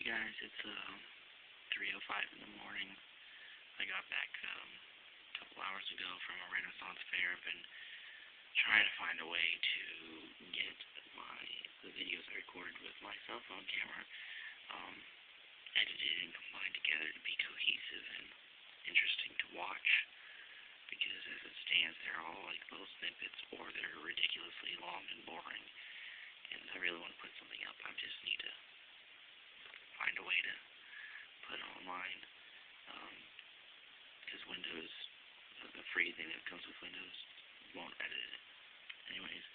Hey guys, it's 3:05 in the morning. I got back a couple hours ago from a Renaissance fair. I've been trying to find a way to get the videos I recorded with my cell phone camera um, edited and combined together to be cohesive and interesting to watch. Because as it stands, they're all like little snippets, or they're ridiculously long and boring. And I really want to put something up. I just need to find a way to put it online, because Windows, the free thing that comes with Windows, won't edit it. Anyways,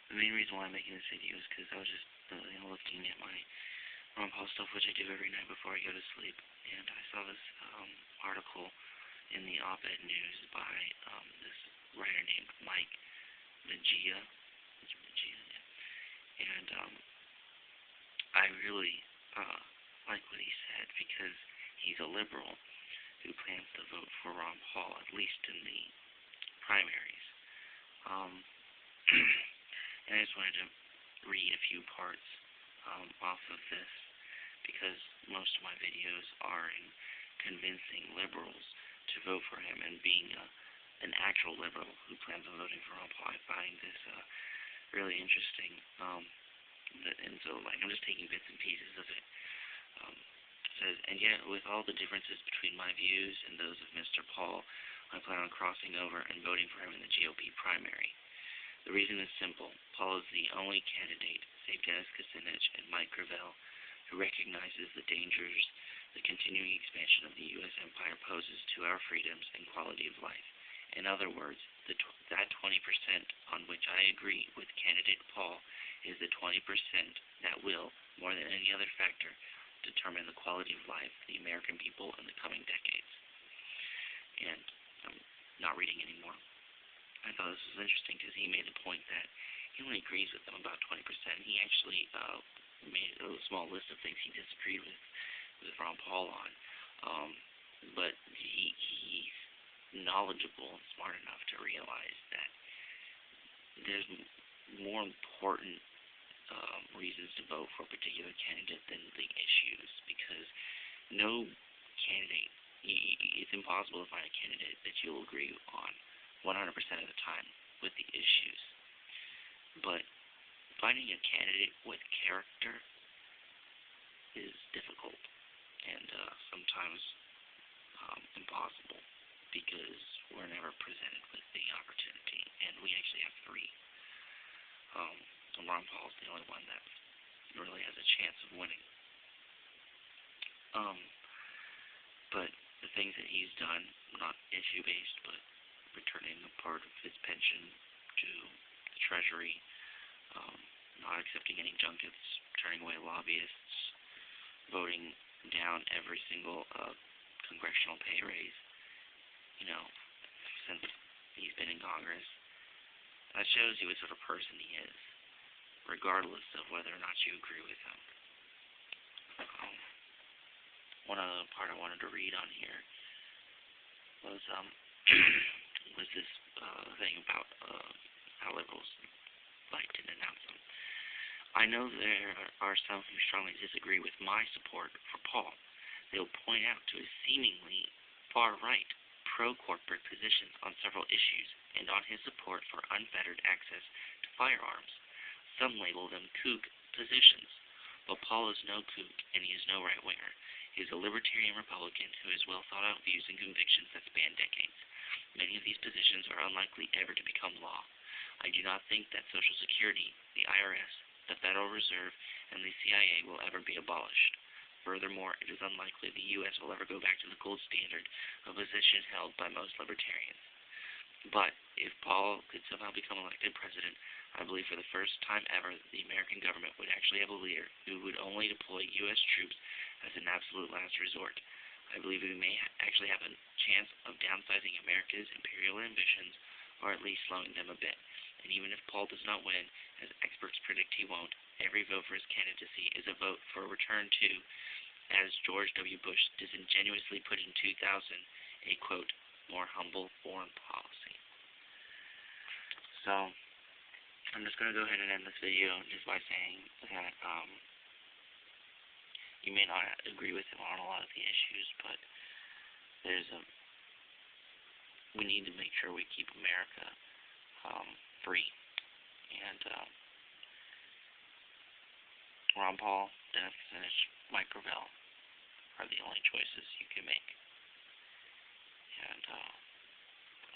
the main reason why I'm making this video is because I was just looking at my Ron Paul stuff, which I do every night before I go to sleep, and I saw this article in the opednews by this writer named Mike Mejia. And I really like what he said, because he's a liberal who plans to vote for Ron Paul, at least in the primaries. And I just wanted to read a few parts off of this, because most of my videos are in convincing liberals to vote for him, and being an actual liberal who plans on voting for Ron Paul, I find this really interesting. And so, I'm just taking bits and pieces of it. It says, and yet, with all the differences between my views and those of Mr. Paul, I plan on crossing over and voting for him in the GOP primary. The reason is simple. Paul is the only candidate, save Dennis Kucinich and Mike Gravel, who recognizes the dangers the continuing expansion of the U.S. empire poses to our freedoms and quality of life. In other words, that 20% on which I agree with candidate Paul is the 20% that will, more than any other factor, determine the quality of life for the American people in the coming decades. And I'm not reading anymore. I thought this was interesting because he made the point that he only agrees with them about 20%. He actually made a small list of things he disagreed with Ron Paul on. But he's knowledgeable and smart enough to realize that there's more important reasons to vote for a particular candidate than the issues, because no candidate, it's impossible to find a candidate that you'll agree on 100% of the time with the issues. But finding a candidate with character is difficult, and sometimes impossible, because we're never presented with the opportunity, and we actually have three. Ron Paul's the only one that really has a chance of winning. But the things that he's done, not issue-based, but returning a part of his pension to the Treasury, not accepting any junkets, turning away lobbyists, voting down every single congressional pay raise, since he's been in Congress. That shows you what sort of person he is, regardless of whether or not you agree with him. One other part I wanted to read on here was was this thing about how liberals like to denounce him. I know there are some who strongly disagree with my support for Paul. They will point out to his seemingly far-right, pro-corporate positions on several issues, and on his support for unfettered access to firearms. Some label them kook positions. But Paul is no kook, and he is no right-winger. He is a libertarian Republican who has well-thought-out views and convictions that span decades. Many of these positions are unlikely ever to become law. I do not think that Social Security, the IRS, the Federal Reserve, and the CIA will ever be abolished. Furthermore, it is unlikely the U.S. will ever go back to the gold standard of position held by most libertarians. But if Paul could somehow become elected president, I believe for the first time ever the American government would actually have a leader who would only deploy U.S. troops as an absolute last resort. I believe we may actually have a chance of downsizing America's imperial ambitions, or at least slowing them a bit. And even if Paul does not win, as experts predict he won't, every vote for his candidacy is a vote for a return to, as George W. Bush disingenuously put in 2000, a, quote, more humble foreign policy. So, I'm just going to go ahead and end this video just by saying that, You may not agree with him on a lot of the issues, but we need to make sure we keep America free. And Ron Paul, Dennis Kucinich, Mike Gravel are the only choices you can make. And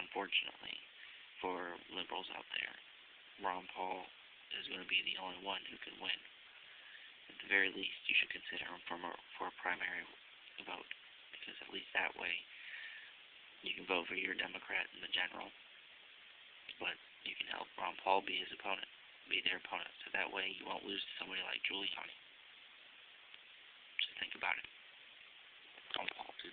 unfortunately, for liberals out there, Ron Paul is going to be the only one who can win. At the very least, you should consider him for a primary vote, because at least that way you can vote for your Democrat in the general, but you can help Ron Paul be their opponent, so that way you won't lose to somebody like Giuliani. So think about it. Ron Paul, 2008.